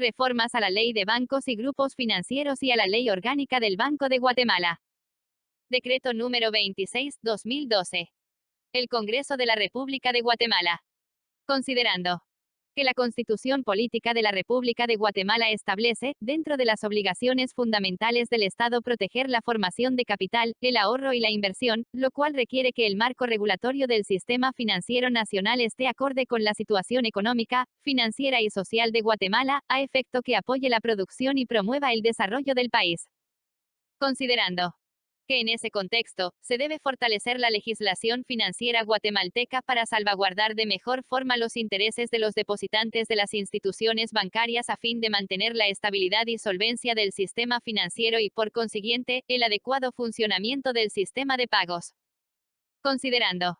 Reformas a la Ley de Bancos y Grupos Financieros y a la Ley Orgánica del Banco de Guatemala. Decreto número 26/2012. El Congreso de la República de Guatemala. Considerando que la Constitución Política de la República de Guatemala establece, dentro de las obligaciones fundamentales del Estado, proteger la formación de capital, el ahorro y la inversión, lo cual requiere que el marco regulatorio del sistema financiero nacional esté acorde con la situación económica, financiera y social de Guatemala, a efecto que apoye la producción y promueva el desarrollo del país. Considerando que en ese contexto, se debe fortalecer la legislación financiera guatemalteca para salvaguardar de mejor forma los intereses de los depositantes de las instituciones bancarias a fin de mantener la estabilidad y solvencia del sistema financiero y, por consiguiente, el adecuado funcionamiento del sistema de pagos. Considerando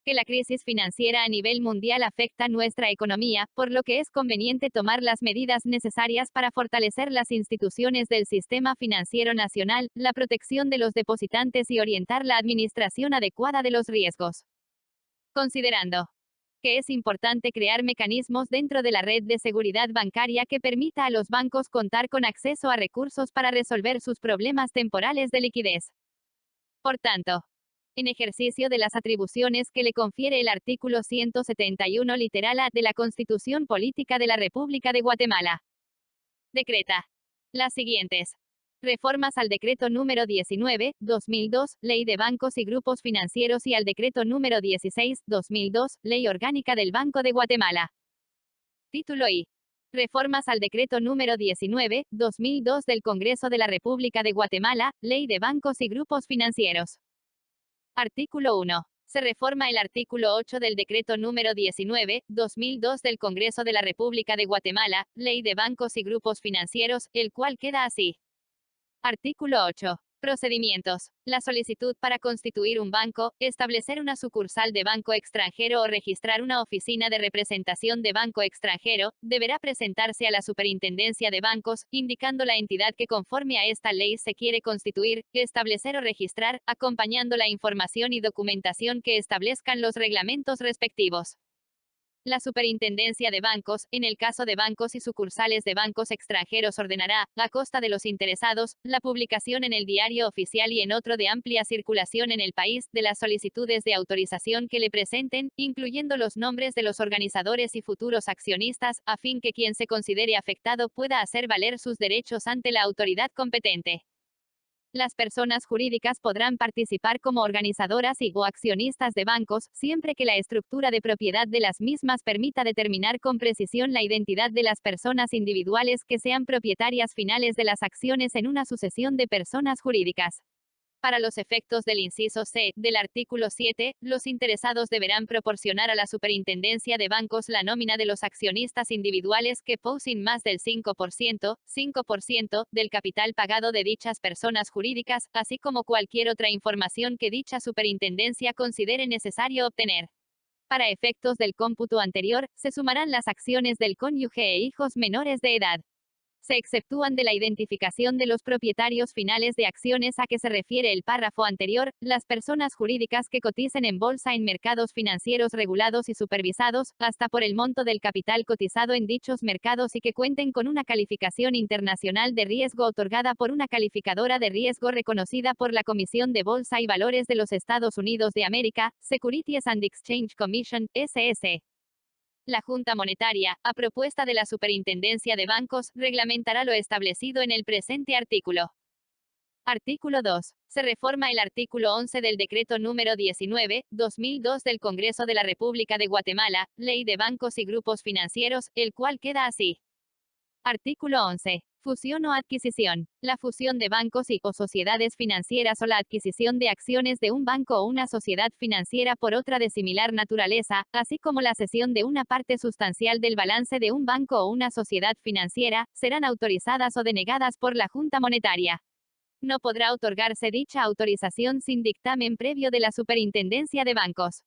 que la crisis financiera a nivel mundial afecta nuestra economía, por lo que es conveniente tomar las medidas necesarias para fortalecer las instituciones del sistema financiero nacional, la protección de los depositantes y orientar la administración adecuada de los riesgos. Considerando que es importante crear mecanismos dentro de la red de seguridad bancaria que permita a los bancos contar con acceso a recursos para resolver sus problemas temporales de liquidez. Por tanto, en ejercicio de las atribuciones que le confiere el artículo 171 literal A de la Constitución Política de la República de Guatemala, decreta las siguientes reformas al decreto número 19/2002, Ley de Bancos y Grupos Financieros, y al decreto número 16/2002, Ley Orgánica del Banco de Guatemala. Título I. Reformas al decreto número 19/2002 del Congreso de la República de Guatemala, Ley de Bancos y Grupos Financieros. Artículo 1. Se reforma el artículo 8 del decreto número 19/2002 del Congreso de la República de Guatemala, Ley de Bancos y Grupos Financieros, el cual queda así. Artículo 8. Procedimientos. La solicitud para constituir un banco, establecer una sucursal de banco extranjero o registrar una oficina de representación de banco extranjero, deberá presentarse a la Superintendencia de Bancos, indicando la entidad que conforme a esta ley se quiere constituir, establecer o registrar, acompañando la información y documentación que establezcan los reglamentos respectivos. La Superintendencia de Bancos, en el caso de bancos y sucursales de bancos extranjeros, ordenará, a costa de los interesados, la publicación en el Diario Oficial y en otro de amplia circulación en el país, de las solicitudes de autorización que le presenten, incluyendo los nombres de los organizadores y futuros accionistas, a fin que quien se considere afectado pueda hacer valer sus derechos ante la autoridad competente. Las personas jurídicas podrán participar como organizadoras o accionistas de bancos, siempre que la estructura de propiedad de las mismas permita determinar con precisión la identidad de las personas individuales que sean propietarias finales de las acciones en una sucesión de personas jurídicas. Para los efectos del inciso C del artículo 7, los interesados deberán proporcionar a la Superintendencia de Bancos la nómina de los accionistas individuales que poseen más del 5% del capital pagado de dichas personas jurídicas, así como cualquier otra información que dicha superintendencia considere necesario obtener. Para efectos del cómputo anterior, se sumarán las acciones del cónyuge e hijos menores de edad. Se exceptúan de la identificación de los propietarios finales de acciones a que se refiere el párrafo anterior, las personas jurídicas que coticen en bolsa en mercados financieros regulados y supervisados, hasta por el monto del capital cotizado en dichos mercados y que cuenten con una calificación internacional de riesgo otorgada por una calificadora de riesgo reconocida por la Comisión de Bolsa y Valores de los Estados Unidos de América, Securities and Exchange Commission, SS. La Junta Monetaria, a propuesta de la Superintendencia de Bancos, reglamentará lo establecido en el presente artículo. Artículo 2. Se reforma el artículo 11 del decreto número 19/2002 del Congreso de la República de Guatemala, Ley de Bancos y Grupos Financieros, el cual queda así. Artículo 11. Fusión o adquisición. La fusión de bancos o sociedades financieras o la adquisición de acciones de un banco o una sociedad financiera por otra de similar naturaleza, así como la cesión de una parte sustancial del balance de un banco o una sociedad financiera, serán autorizadas o denegadas por la Junta Monetaria. No podrá otorgarse dicha autorización sin dictamen previo de la Superintendencia de Bancos.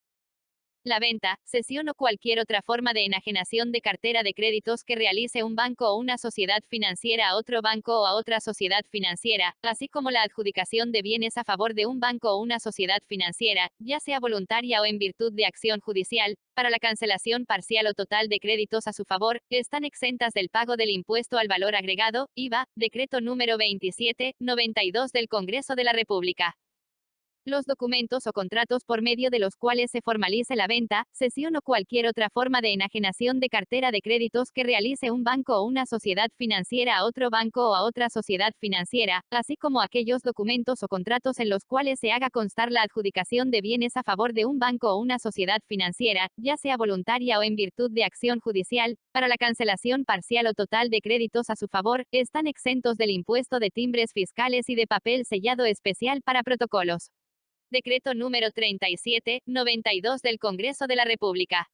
La venta, cesión o cualquier otra forma de enajenación de cartera de créditos que realice un banco o una sociedad financiera a otro banco o a otra sociedad financiera, así como la adjudicación de bienes a favor de un banco o una sociedad financiera, ya sea voluntaria o en virtud de acción judicial, para la cancelación parcial o total de créditos a su favor, están exentas del pago del impuesto al valor agregado, IVA, decreto número 2792 del Congreso de la República. Los documentos o contratos por medio de los cuales se formalice la venta, cesión o cualquier otra forma de enajenación de cartera de créditos que realice un banco o una sociedad financiera a otro banco o a otra sociedad financiera, así como aquellos documentos o contratos en los cuales se haga constar la adjudicación de bienes a favor de un banco o una sociedad financiera, ya sea voluntaria o en virtud de acción judicial, para la cancelación parcial o total de créditos a su favor, están exentos del impuesto de timbres fiscales y de papel sellado especial para protocolos. Decreto número 3792 del Congreso de la República.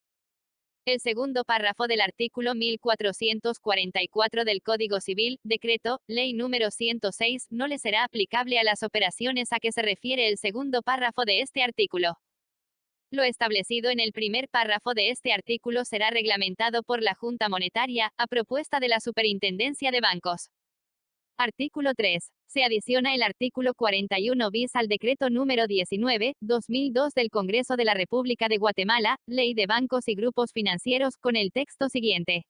El segundo párrafo del artículo 1444 del Código Civil, decreto, ley número 106, no le será aplicable a las operaciones a que se refiere el segundo párrafo de este artículo. Lo establecido en el primer párrafo de este artículo será reglamentado por la Junta Monetaria, a propuesta de la Superintendencia de Bancos. Artículo 3. Se adiciona el artículo 41 bis al decreto número 19/2002 del Congreso de la República de Guatemala, Ley de Bancos y Grupos Financieros, con el texto siguiente.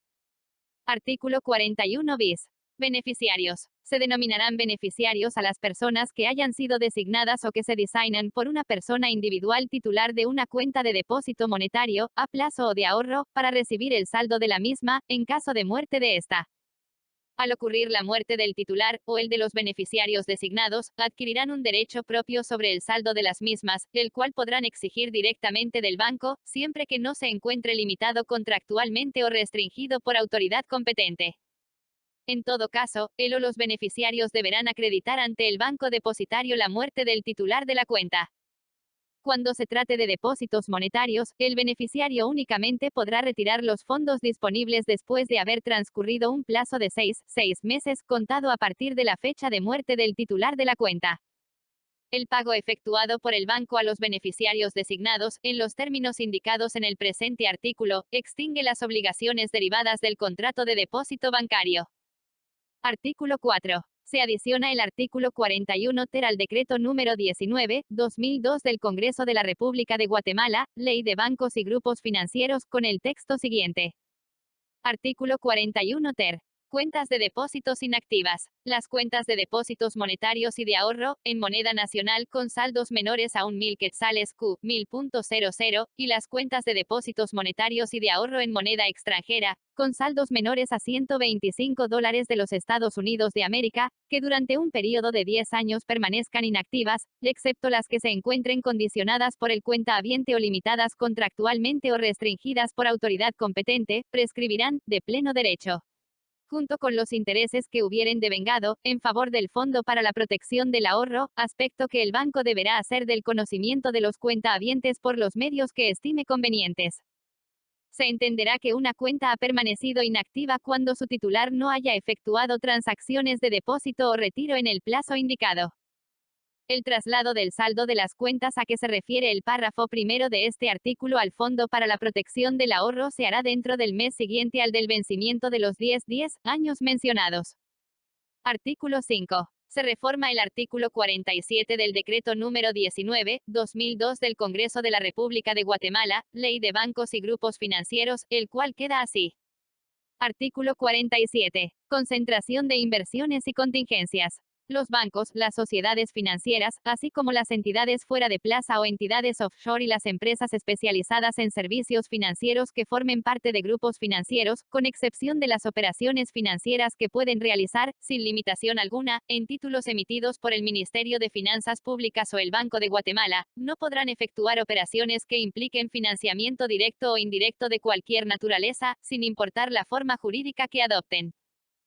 Artículo 41 bis. Beneficiarios. Se denominarán beneficiarios a las personas que hayan sido designadas o que se designan por una persona individual titular de una cuenta de depósito monetario, a plazo o de ahorro, para recibir el saldo de la misma, en caso de muerte de ésta. Al ocurrir la muerte del titular, o el de los beneficiarios designados, adquirirán un derecho propio sobre el saldo de las mismas, el cual podrán exigir directamente del banco, siempre que no se encuentre limitado contractualmente o restringido por autoridad competente. En todo caso, él o los beneficiarios deberán acreditar ante el banco depositario la muerte del titular de la cuenta. Cuando se trate de depósitos monetarios, el beneficiario únicamente podrá retirar los fondos disponibles después de haber transcurrido un plazo de 6 meses, contado a partir de la fecha de muerte del titular de la cuenta. El pago efectuado por el banco a los beneficiarios designados, en los términos indicados en el presente artículo, extingue las obligaciones derivadas del contrato de depósito bancario. Artículo 4. Se adiciona el artículo 41 ter al decreto número 19/2002 del Congreso de la República de Guatemala, Ley de Bancos y Grupos Financieros, con el texto siguiente. Artículo 41 ter. Cuentas de depósitos inactivas. Las cuentas de depósitos monetarios y de ahorro, en moneda nacional con saldos menores a 1.000 quetzales Q, 1000.00, y las cuentas de depósitos monetarios y de ahorro en moneda extranjera, con saldos menores a $125 de los Estados Unidos de América, que durante un periodo de 10 años permanezcan inactivas, excepto las que se encuentren condicionadas por el cuentahabiente o limitadas contractualmente o restringidas por autoridad competente, prescribirán, de pleno derecho, junto con los intereses que hubieren devengado, en favor del Fondo para la Protección del Ahorro, aspecto que el banco deberá hacer del conocimiento de los cuentahabientes por los medios que estime convenientes. Se entenderá que una cuenta ha permanecido inactiva cuando su titular no haya efectuado transacciones de depósito o retiro en el plazo indicado. El traslado del saldo de las cuentas a que se refiere el párrafo primero de este artículo al Fondo para la Protección del Ahorro se hará dentro del mes siguiente al del vencimiento de los 10 años mencionados. Artículo 5. Se reforma el artículo 47 del decreto número 19/2002 del Congreso de la República de Guatemala, Ley de Bancos y Grupos Financieros, el cual queda así. Artículo 47. Concentración de inversiones y contingencias. Los bancos, las sociedades financieras, así como las entidades fuera de plaza o entidades offshore y las empresas especializadas en servicios financieros que formen parte de grupos financieros, con excepción de las operaciones financieras que pueden realizar, sin limitación alguna, en títulos emitidos por el Ministerio de Finanzas Públicas o el Banco de Guatemala, no podrán efectuar operaciones que impliquen financiamiento directo o indirecto de cualquier naturaleza, sin importar la forma jurídica que adopten,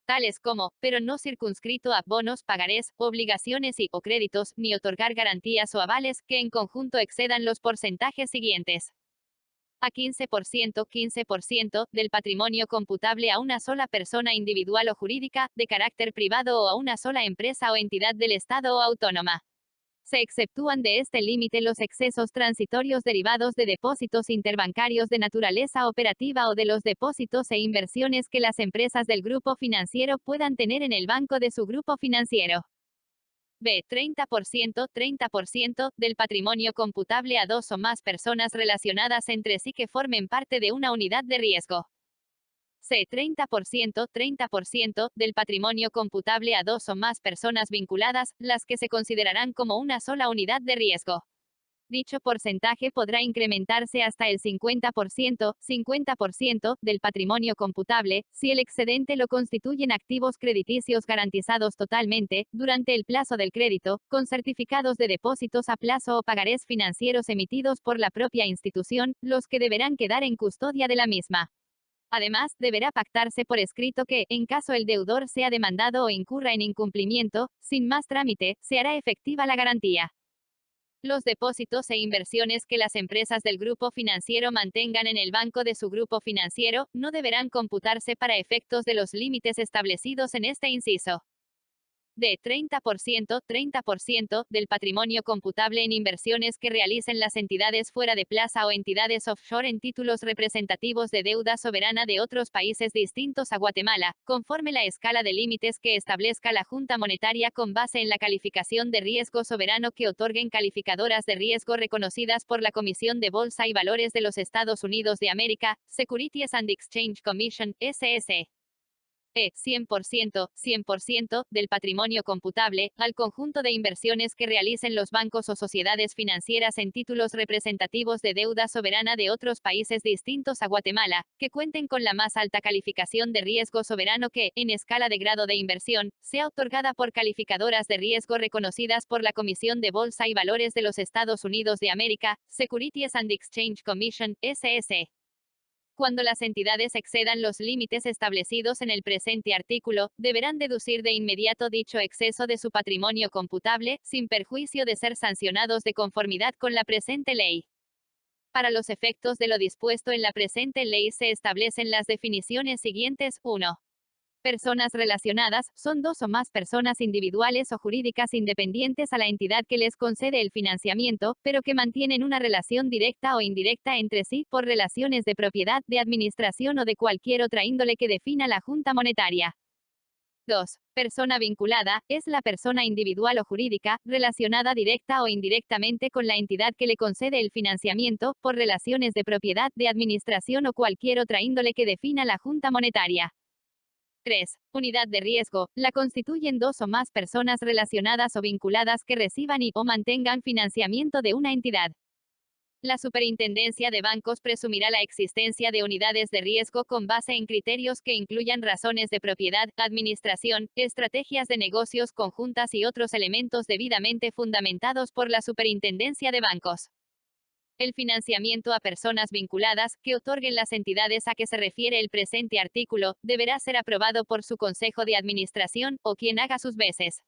tales como, pero no circunscrito a bonos, pagarés, obligaciones o créditos, ni otorgar garantías o avales que en conjunto excedan los porcentajes siguientes: a 15% del patrimonio computable a una sola persona individual o jurídica, de carácter privado o a una sola empresa o entidad del Estado o autónoma. Se exceptúan de este límite los excesos transitorios derivados de depósitos interbancarios de naturaleza operativa o de los depósitos e inversiones que las empresas del grupo financiero puedan tener en el banco de su grupo financiero. B. 30% del patrimonio computable a dos o más personas relacionadas entre sí que formen parte de una unidad de riesgo. C. 30% del patrimonio computable a dos o más personas vinculadas, las que se considerarán como una sola unidad de riesgo. Dicho porcentaje podrá incrementarse hasta el 50% del patrimonio computable, si el excedente lo constituyen activos crediticios garantizados totalmente, durante el plazo del crédito, con certificados de depósitos a plazo o pagarés financieros emitidos por la propia institución, los que deberán quedar en custodia de la misma. Además, deberá pactarse por escrito que, en caso el deudor sea demandado o incurra en incumplimiento, sin más trámite, se hará efectiva la garantía. Los depósitos e inversiones que las empresas del grupo financiero mantengan en el banco de su grupo financiero, no deberán computarse para efectos de los límites establecidos en este inciso. D. 30% del patrimonio computable en inversiones que realicen las entidades fuera de plaza o entidades offshore en títulos representativos de deuda soberana de otros países distintos a Guatemala, conforme la escala de límites que establezca la Junta Monetaria con base en la calificación de riesgo soberano que otorguen calificadoras de riesgo reconocidas por la Comisión de Bolsa y Valores de los Estados Unidos de América, Securities and Exchange Commission, SS. 100% del patrimonio computable, al conjunto de inversiones que realicen los bancos o sociedades financieras en títulos representativos de deuda soberana de otros países distintos a Guatemala, que cuenten con la más alta calificación de riesgo soberano que, en escala de grado de inversión, sea otorgada por calificadoras de riesgo reconocidas por la Comisión de Bolsa y Valores de los Estados Unidos de América, Securities and Exchange Commission, SS. Cuando las entidades excedan los límites establecidos en el presente artículo, deberán deducir de inmediato dicho exceso de su patrimonio computable, sin perjuicio de ser sancionados de conformidad con la presente ley. Para los efectos de lo dispuesto en la presente ley se establecen las definiciones siguientes. 1. Personas relacionadas son dos o más personas individuales o jurídicas independientes a la entidad que les concede el financiamiento, pero que mantienen una relación directa o indirecta entre sí, por relaciones de propiedad, de administración o de cualquier otra índole que defina la Junta Monetaria. 2. Persona vinculada, es la persona individual o jurídica, relacionada directa o indirectamente con la entidad que le concede el financiamiento, por relaciones de propiedad, de administración o cualquier otra índole que defina la Junta Monetaria. 3. Unidad de riesgo, la constituyen dos o más personas relacionadas o vinculadas que reciban y o mantengan financiamiento de una entidad. La Superintendencia de Bancos presumirá la existencia de unidades de riesgo con base en criterios que incluyan razones de propiedad, administración, estrategias de negocios conjuntas y otros elementos debidamente fundamentados por la Superintendencia de Bancos. El financiamiento a personas vinculadas, que otorguen las entidades a que se refiere el presente artículo, deberá ser aprobado por su Consejo de Administración, o quien haga sus veces.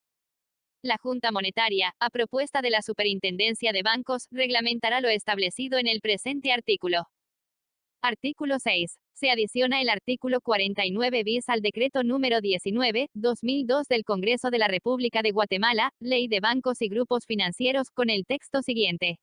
La Junta Monetaria, a propuesta de la Superintendencia de Bancos, reglamentará lo establecido en el presente artículo. Artículo 6. Se adiciona el artículo 49 bis al decreto número 19/2002 del Congreso de la República de Guatemala, Ley de Bancos y Grupos Financieros, con el texto siguiente.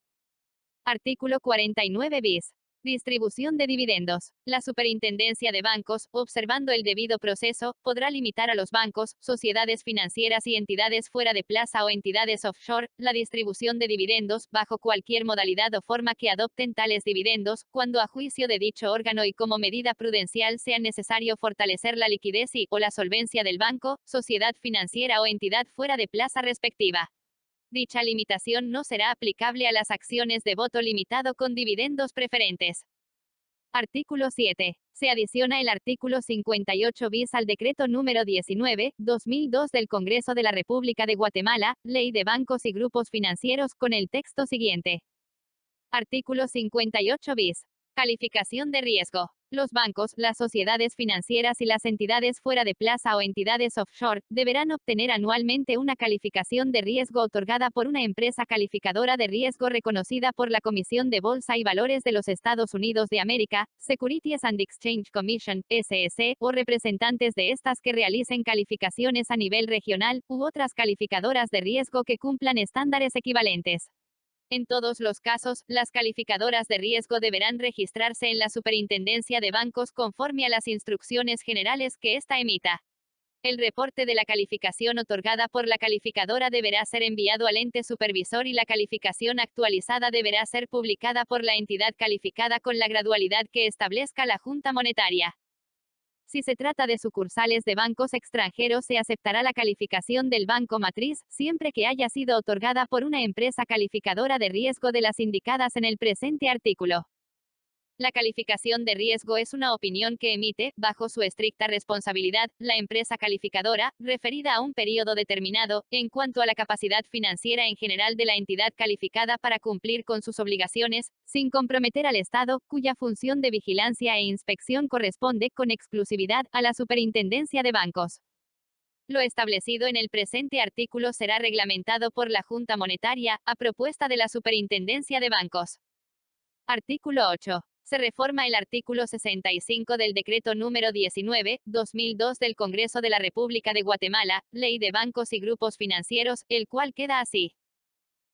Artículo 49 bis. Distribución de dividendos. La Superintendencia de Bancos, observando el debido proceso, podrá limitar a los bancos, sociedades financieras y entidades fuera de plaza o entidades offshore, la distribución de dividendos, bajo cualquier modalidad o forma que adopten tales dividendos, cuando a juicio de dicho órgano y como medida prudencial sea necesario fortalecer la liquidez y, o la solvencia del banco, sociedad financiera o entidad fuera de plaza respectiva. Dicha limitación no será aplicable a las acciones de voto limitado con dividendos preferentes. Artículo 7. Se adiciona el artículo 58 bis al decreto número 19/2002 del Congreso de la República de Guatemala, Ley de Bancos y Grupos Financieros, con el texto siguiente. Artículo 58 bis. Calificación de riesgo. Los bancos, las sociedades financieras y las entidades fuera de plaza o entidades offshore deberán obtener anualmente una calificación de riesgo otorgada por una empresa calificadora de riesgo reconocida por la Comisión de Bolsa y Valores de los Estados Unidos de América, Securities and Exchange Commission, SEC, o representantes de estas que realicen calificaciones a nivel regional, u otras calificadoras de riesgo que cumplan estándares equivalentes. En todos los casos, las calificadoras de riesgo deberán registrarse en la Superintendencia de Bancos conforme a las instrucciones generales que ésta emita. El reporte de la calificación otorgada por la calificadora deberá ser enviado al ente supervisor y la calificación actualizada deberá ser publicada por la entidad calificada con la gradualidad que establezca la Junta Monetaria. Si se trata de sucursales de bancos extranjeros, se aceptará la calificación del banco matriz, siempre que haya sido otorgada por una empresa calificadora de riesgo de las indicadas en el presente artículo. La calificación de riesgo es una opinión que emite, bajo su estricta responsabilidad, la empresa calificadora, referida a un periodo determinado, en cuanto a la capacidad financiera en general de la entidad calificada para cumplir con sus obligaciones, sin comprometer al Estado, cuya función de vigilancia e inspección corresponde, con exclusividad, a la Superintendencia de Bancos. Lo establecido en el presente artículo será reglamentado por la Junta Monetaria, a propuesta de la Superintendencia de Bancos. Artículo 8. Se reforma el artículo 65 del Decreto número 19/2002 del Congreso de la República de Guatemala, Ley de Bancos y Grupos Financieros, el cual queda así.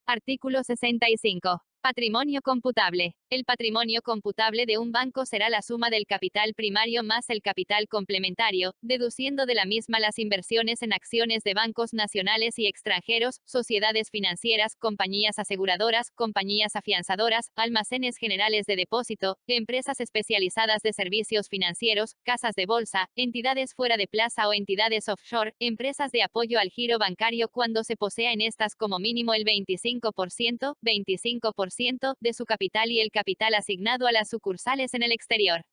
Artículo 65. Patrimonio computable. El patrimonio computable de un banco será la suma del capital primario más el capital complementario, deduciendo de la misma las inversiones en acciones de bancos nacionales y extranjeros, sociedades financieras, compañías aseguradoras, compañías afianzadoras, almacenes generales de depósito, empresas especializadas de servicios financieros, casas de bolsa, entidades fuera de plaza o entidades offshore, empresas de apoyo al giro bancario cuando se posea en estas como mínimo el 25% de su capital y el capital asignado a las sucursales en el exterior.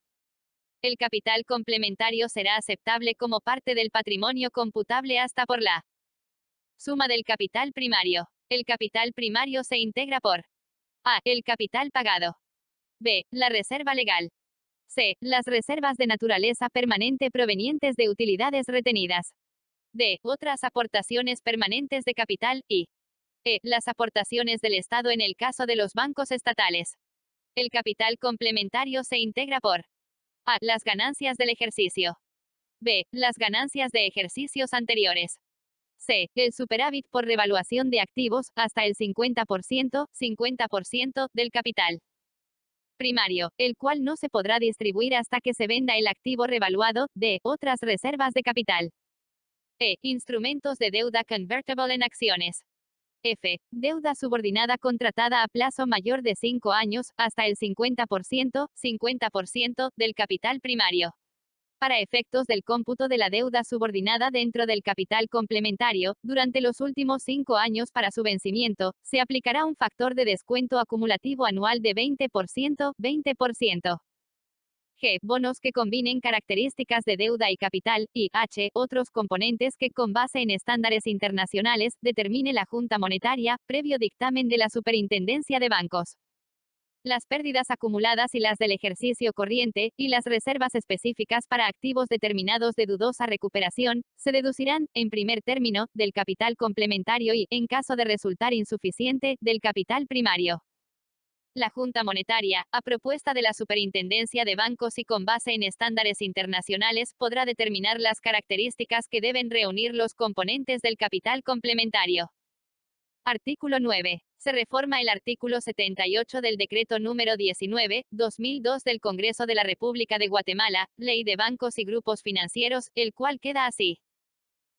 El capital complementario será aceptable como parte del patrimonio computable hasta por la suma del capital primario. El capital primario se integra por a. El capital pagado. b. La reserva legal. c. Las reservas de naturaleza permanente provenientes de utilidades retenidas. d. Otras aportaciones permanentes de capital y las aportaciones del Estado en el caso de los bancos estatales. El capital complementario se integra por a. Las ganancias del ejercicio. b. Las ganancias de ejercicios anteriores. c. El superávit por revaluación de activos, hasta el 50% del capital primario, el cual no se podrá distribuir hasta que se venda el activo revaluado. d. Otras reservas de capital. e. Instrumentos de deuda convertible en acciones. f. Deuda subordinada contratada a plazo mayor de 5 años, hasta el 50% del capital primario. Para efectos del cómputo de la deuda subordinada dentro del capital complementario, durante los últimos 5 años para su vencimiento, se aplicará un factor de descuento acumulativo anual de 20%. G. Bonos que combinen características de deuda y capital, y H. Otros componentes que, con base en estándares internacionales, determine la Junta Monetaria, previo dictamen de la Superintendencia de Bancos. Las pérdidas acumuladas y las del ejercicio corriente, y las reservas específicas para activos determinados de dudosa recuperación, se deducirán, en primer término, del capital complementario y, en caso de resultar insuficiente, del capital primario. La Junta Monetaria, a propuesta de la Superintendencia de Bancos y con base en estándares internacionales, podrá determinar las características que deben reunir los componentes del capital complementario. Artículo 9. Se reforma el artículo 78 del Decreto número 19/2002 del Congreso de la República de Guatemala, Ley de Bancos y Grupos Financieros, el cual queda así.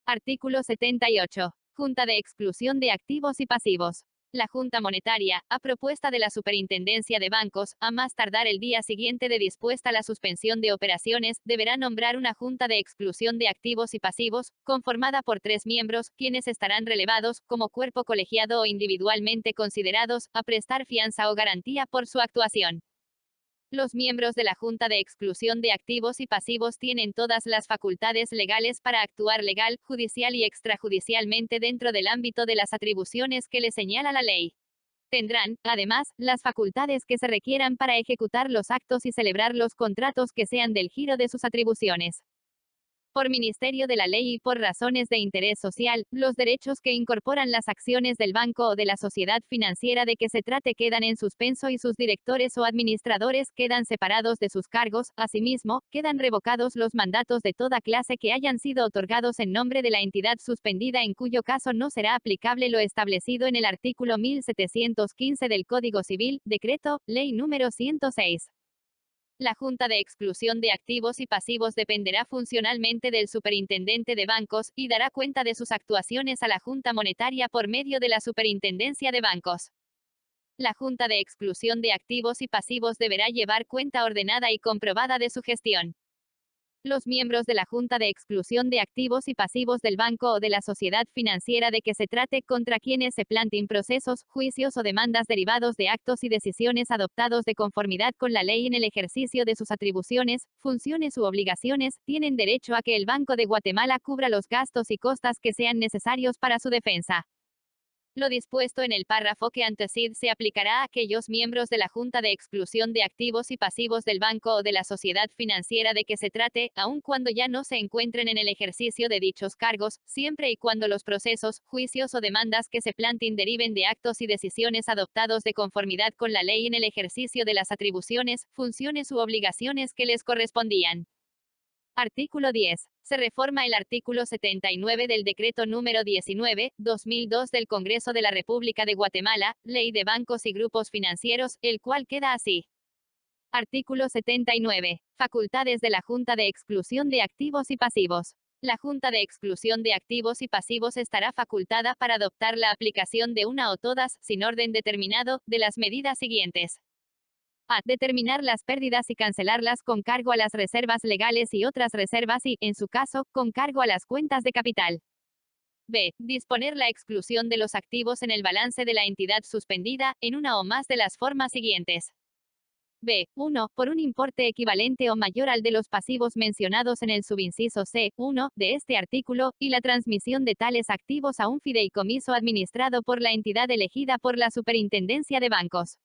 Artículo 78. Junta de exclusión de activos y pasivos. La Junta Monetaria, a propuesta de la Superintendencia de Bancos, a más tardar el día siguiente de dispuesta la suspensión de operaciones, deberá nombrar una Junta de exclusión de activos y pasivos, conformada por 3 miembros, quienes estarán relevados, como cuerpo colegiado o individualmente considerados, a prestar fianza o garantía por su actuación. Los miembros de la Junta de Exclusión de Activos y Pasivos tienen todas las facultades legales para actuar legal, judicial y extrajudicialmente dentro del ámbito de las atribuciones que le señala la ley. Tendrán, además, las facultades que se requieran para ejecutar los actos y celebrar los contratos que sean del giro de sus atribuciones. Por ministerio de la ley y por razones de interés social, los derechos que incorporan las acciones del banco o de la sociedad financiera de que se trate quedan en suspenso y sus directores o administradores quedan separados de sus cargos. Asimismo, quedan revocados los mandatos de toda clase que hayan sido otorgados en nombre de la entidad suspendida, en cuyo caso no será aplicable lo establecido en el artículo 1715 del Código Civil, decreto, ley número 106. La Junta de Exclusión de Activos y Pasivos dependerá funcionalmente del Superintendente de Bancos, y dará cuenta de sus actuaciones a la Junta Monetaria por medio de la Superintendencia de Bancos. La Junta de Exclusión de Activos y Pasivos deberá llevar cuenta ordenada y comprobada de su gestión. Los miembros de la Junta de Exclusión de Activos y Pasivos del banco o de la sociedad financiera de que se trate, contra quienes se planteen procesos, juicios o demandas derivados de actos y decisiones adoptados de conformidad con la ley en el ejercicio de sus atribuciones, funciones u obligaciones, tienen derecho a que el Banco de Guatemala cubra los gastos y costas que sean necesarios para su defensa. Lo dispuesto en el párrafo que antecede se aplicará a aquellos miembros de la Junta de Exclusión de Activos y Pasivos del banco o de la sociedad financiera de que se trate, aun cuando ya no se encuentren en el ejercicio de dichos cargos, siempre y cuando los procesos, juicios o demandas que se planteen deriven de actos y decisiones adoptados de conformidad con la ley en el ejercicio de las atribuciones, funciones u obligaciones que les correspondían. Artículo 10. Se reforma el artículo 79 del Decreto número 19/2002 del Congreso de la República de Guatemala, Ley de Bancos y Grupos Financieros, el cual queda así. Artículo 79. Facultades de la Junta de Exclusión de Activos y Pasivos. La Junta de Exclusión de Activos y Pasivos estará facultada para adoptar la aplicación de una o todas, sin orden determinado, de las medidas siguientes. A. Determinar las pérdidas y cancelarlas con cargo a las reservas legales y otras reservas y, en su caso, con cargo a las cuentas de capital. B. Disponer la exclusión de los activos en el balance de la entidad suspendida, en una o más de las formas siguientes. B. 1. Por un importe equivalente o mayor al de los pasivos mencionados en el subinciso C1 de este artículo, y la transmisión de tales activos a un fideicomiso administrado por la entidad elegida por la Superintendencia de Bancos.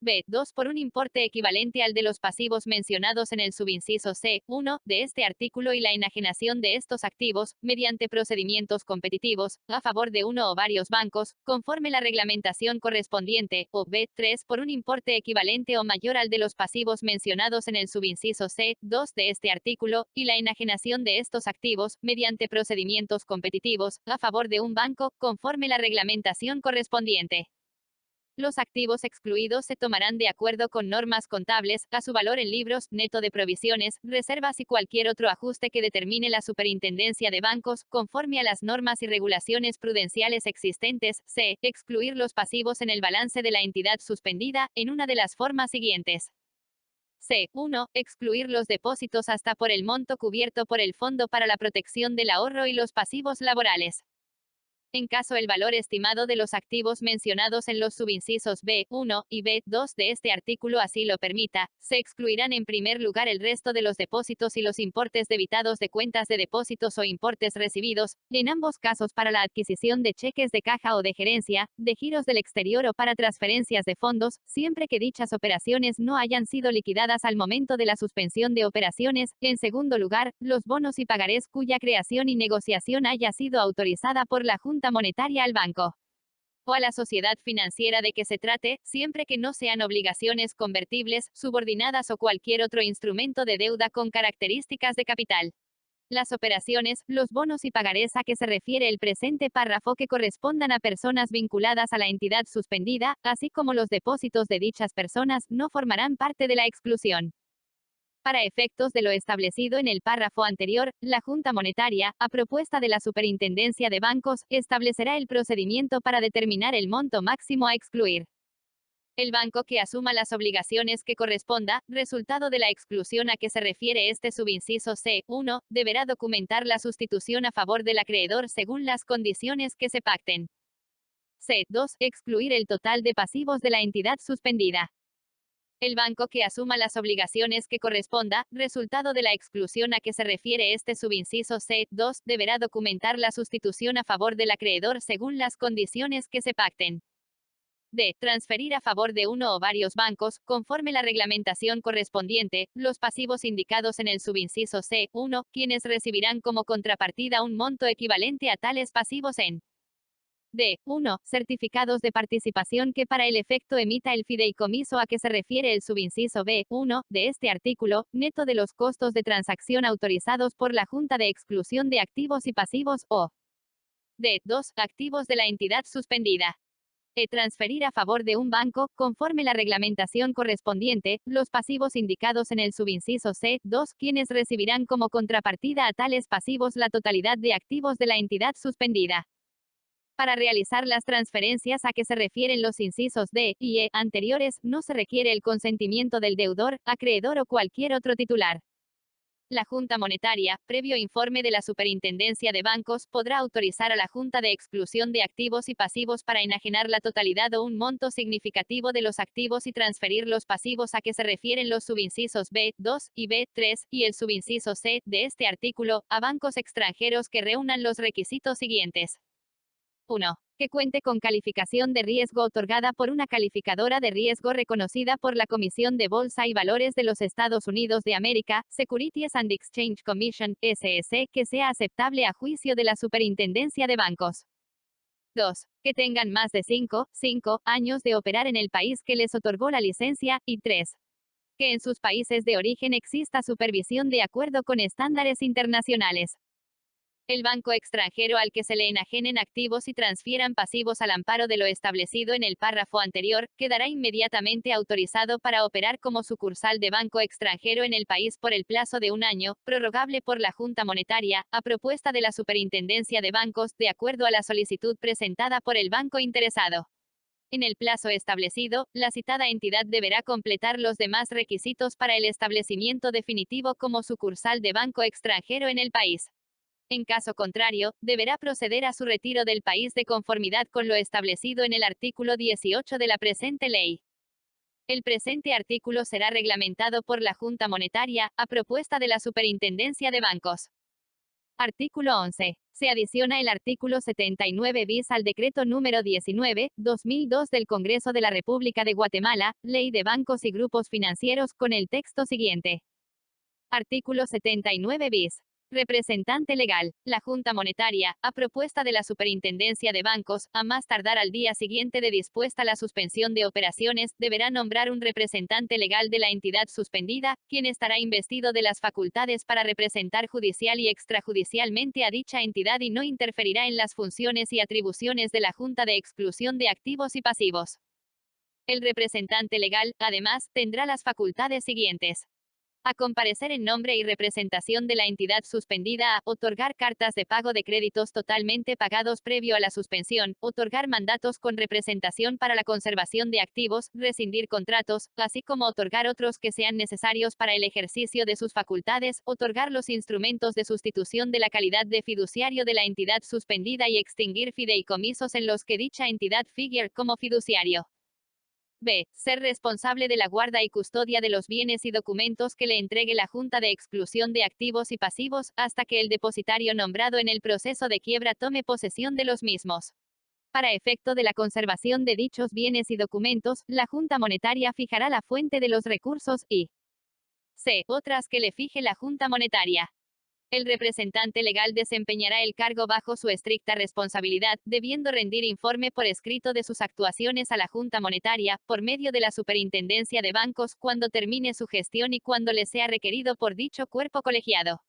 B. 2. Por un importe equivalente al de los pasivos mencionados en el subinciso C1 de este artículo y la enajenación de estos activos, mediante procedimientos competitivos, a favor de uno o varios bancos, conforme la reglamentación correspondiente, o B. 3. Por un importe equivalente o mayor al de los pasivos mencionados en el subinciso C2 de este artículo, y la enajenación de estos activos, mediante procedimientos competitivos, a favor de un banco, conforme la reglamentación correspondiente. Los activos excluidos se tomarán de acuerdo con normas contables, a su valor en libros, neto de provisiones, reservas y cualquier otro ajuste que determine la Superintendencia de Bancos, conforme a las normas y regulaciones prudenciales existentes. C. Excluir los pasivos en el balance de la entidad suspendida, en una de las formas siguientes. C1. Excluir los depósitos hasta por el monto cubierto por el Fondo para la Protección del Ahorro y los pasivos laborales. En caso el valor estimado de los activos mencionados en los subincisos B1 y B2 de este artículo así lo permita, se excluirán en primer lugar el resto de los depósitos y los importes debitados de cuentas de depósitos o importes recibidos, en ambos casos para la adquisición de cheques de caja o de gerencia, de giros del exterior o para transferencias de fondos, siempre que dichas operaciones no hayan sido liquidadas al momento de la suspensión de operaciones. En segundo lugar, los bonos y pagarés cuya creación y negociación haya sido autorizada por la Junta Monetaria al banco o a la sociedad financiera de que se trate, siempre que no sean obligaciones convertibles, subordinadas o cualquier otro instrumento de deuda con características de capital. Las operaciones, los bonos y pagarés a que se refiere el presente párrafo que correspondan a personas vinculadas a la entidad suspendida, así como los depósitos de dichas personas, no formarán parte de la exclusión. Para efectos de lo establecido en el párrafo anterior, la Junta Monetaria, a propuesta de la Superintendencia de Bancos, establecerá el procedimiento para determinar el monto máximo a excluir. El banco que asuma las obligaciones que corresponda, resultado de la exclusión a que se refiere este subinciso C1, deberá documentar la sustitución a favor del acreedor según las condiciones que se pacten. C2. Excluir el total de pasivos de la entidad suspendida. El banco que asuma las obligaciones que corresponda, resultado de la exclusión a que se refiere este subinciso C2, deberá documentar la sustitución a favor del acreedor según las condiciones que se pacten. D. Transferir a favor de uno o varios bancos, conforme la reglamentación correspondiente, los pasivos indicados en el subinciso C1, quienes recibirán como contrapartida un monto equivalente a tales pasivos en D. 1. Certificados de participación que para el efecto emita el fideicomiso a que se refiere el subinciso B1 de este artículo, neto de los costos de transacción autorizados por la Junta de Exclusión de Activos y Pasivos o D. 2. Activos de la entidad suspendida. Transferir a favor de un banco, conforme la reglamentación correspondiente, los pasivos indicados en el subinciso C2, quienes recibirán como contrapartida a tales pasivos la totalidad de activos de la entidad suspendida. Para realizar las transferencias a que se refieren los incisos D y E anteriores, no se requiere el consentimiento del deudor, acreedor o cualquier otro titular. La Junta Monetaria, previo informe de la Superintendencia de Bancos, podrá autorizar a la Junta de Exclusión de Activos y Pasivos para enajenar la totalidad o un monto significativo de los activos y transferir los pasivos a que se refieren los subincisos B2 y B3 y el subinciso C de este artículo, a bancos extranjeros que reúnan los requisitos siguientes. 1. Que cuente con calificación de riesgo otorgada por una calificadora de riesgo reconocida por la Comisión de Bolsa y Valores de los Estados Unidos de América, Securities and Exchange Commission, SEC, que sea aceptable a juicio de la Superintendencia de Bancos. 2. Que tengan más de 5 años de operar en el país que les otorgó la licencia, y 3. Que en sus países de origen exista supervisión de acuerdo con estándares internacionales. El banco extranjero al que se le enajenen activos y transfieran pasivos al amparo de lo establecido en el párrafo anterior, quedará inmediatamente autorizado para operar como sucursal de banco extranjero en el país por el plazo de un año, prorrogable por la Junta Monetaria, a propuesta de la Superintendencia de Bancos, de acuerdo a la solicitud presentada por el banco interesado. En el plazo establecido, la citada entidad deberá completar los demás requisitos para el establecimiento definitivo como sucursal de banco extranjero en el país. En caso contrario, deberá proceder a su retiro del país de conformidad con lo establecido en el artículo 18 de la presente ley. El presente artículo será reglamentado por la Junta Monetaria, a propuesta de la Superintendencia de Bancos. Artículo 11. Se adiciona el artículo 79 bis al decreto número 19/2002 del Congreso de la República de Guatemala, Ley de Bancos y Grupos Financieros, con el texto siguiente. Artículo 79 bis. Representante legal. La Junta Monetaria, a propuesta de la Superintendencia de Bancos, a más tardar al día siguiente de dispuesta la suspensión de operaciones, deberá nombrar un representante legal de la entidad suspendida, quien estará investido de las facultades para representar judicial y extrajudicialmente a dicha entidad y no interferirá en las funciones y atribuciones de la Junta de Exclusión de Activos y Pasivos. El representante legal, además, tendrá las facultades siguientes: a comparecer en nombre y representación de la entidad suspendida, a otorgar cartas de pago de créditos totalmente pagados previo a la suspensión, otorgar mandatos con representación para la conservación de activos, rescindir contratos, así como otorgar otros que sean necesarios para el ejercicio de sus facultades, otorgar los instrumentos de sustitución de la calidad de fiduciario de la entidad suspendida y extinguir fideicomisos en los que dicha entidad figure como fiduciario. B. Ser responsable de la guarda y custodia de los bienes y documentos que le entregue la Junta de Exclusión de Activos y Pasivos, hasta que el depositario nombrado en el proceso de quiebra tome posesión de los mismos. Para efecto de la conservación de dichos bienes y documentos, la Junta Monetaria fijará la fuente de los recursos y C. Otras que le fije la Junta Monetaria. El representante legal desempeñará el cargo bajo su estricta responsabilidad, debiendo rendir informe por escrito de sus actuaciones a la Junta Monetaria, por medio de la Superintendencia de Bancos, cuando termine su gestión y cuando le sea requerido por dicho cuerpo colegiado.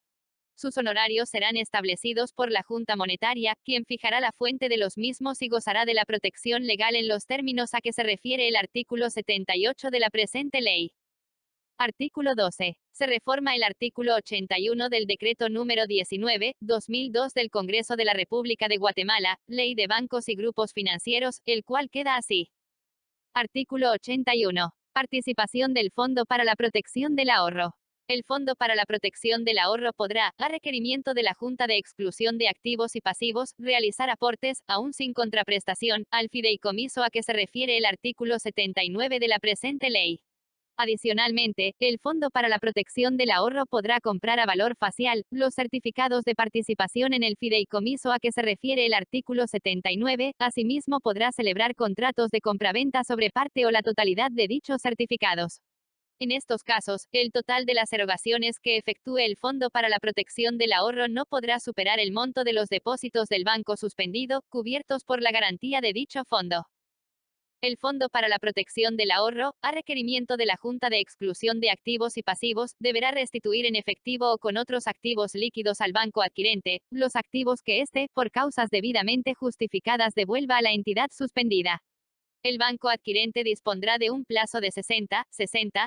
Sus honorarios serán establecidos por la Junta Monetaria, quien fijará la fuente de los mismos y gozará de la protección legal en los términos a que se refiere el artículo 78 de la presente ley. Artículo 12. Se reforma el artículo 81 del Decreto número 19/2002 del Congreso de la República de Guatemala, Ley de Bancos y Grupos Financieros, el cual queda así. Artículo 81. Participación del Fondo para la Protección del Ahorro. El Fondo para la Protección del Ahorro podrá, a requerimiento de la Junta de Exclusión de Activos y Pasivos, realizar aportes, aún sin contraprestación, al fideicomiso a que se refiere el artículo 79 de la presente ley. Adicionalmente, el Fondo para la Protección del Ahorro podrá comprar a valor facial los certificados de participación en el fideicomiso a que se refiere el artículo 79. Asimismo, podrá celebrar contratos de compraventa sobre parte o la totalidad de dichos certificados. En estos casos, el total de las erogaciones que efectúe el Fondo para la Protección del Ahorro no podrá superar el monto de los depósitos del banco suspendido, cubiertos por la garantía de dicho fondo. El Fondo para la Protección del Ahorro, a requerimiento de la Junta de Exclusión de Activos y Pasivos, deberá restituir en efectivo o con otros activos líquidos al banco adquirente los activos que éste, por causas debidamente justificadas, devuelva a la entidad suspendida. El banco adquirente dispondrá de un plazo de 60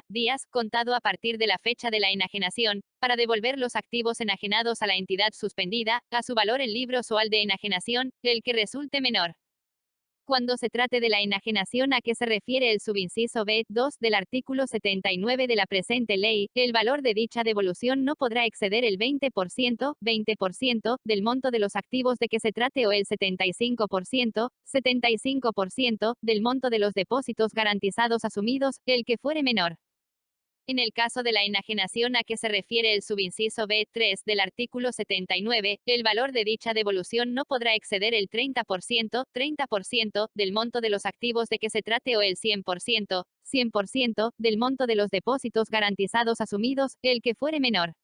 días, contado a partir de la fecha de la enajenación, para devolver los activos enajenados a la entidad suspendida, a su valor en libros o al de enajenación, el que resulte menor. Cuando se trate de la enajenación a que se refiere el subinciso B2 del artículo 79 de la presente ley, el valor de dicha devolución no podrá exceder el 20% del monto de los activos de que se trate o el 75% del monto de los depósitos garantizados asumidos, el que fuere menor. En el caso de la enajenación a que se refiere el subinciso B3 del artículo 79, el valor de dicha devolución no podrá exceder el 30% del monto de los activos de que se trate o el 100% del monto de los depósitos garantizados asumidos, el que fuere menor.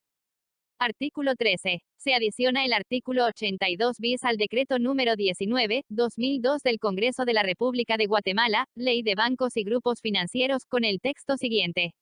Artículo 13. Se adiciona el artículo 82 bis al decreto número 19/2002 del Congreso de la República de Guatemala, Ley de Bancos y Grupos Financieros, con el texto siguiente.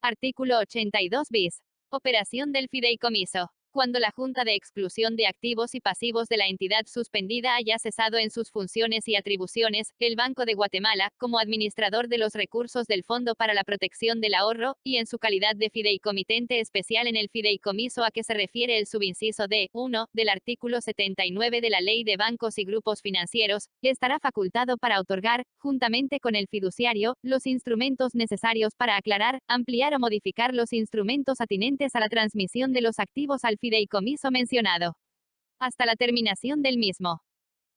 Artículo 82 bis. Operación del fideicomiso. Cuando la Junta de Exclusión de Activos y Pasivos de la entidad suspendida haya cesado en sus funciones y atribuciones, el Banco de Guatemala, como administrador de los recursos del Fondo para la Protección del Ahorro, y en su calidad de fideicomitente especial en el fideicomiso a que se refiere el subinciso D1 del artículo 79 de la Ley de Bancos y Grupos Financieros, estará facultado para otorgar, juntamente con el fiduciario, los instrumentos necesarios para aclarar, ampliar o modificar los instrumentos atinentes a la transmisión de los activos al fideicomiso mencionado, hasta la terminación del mismo.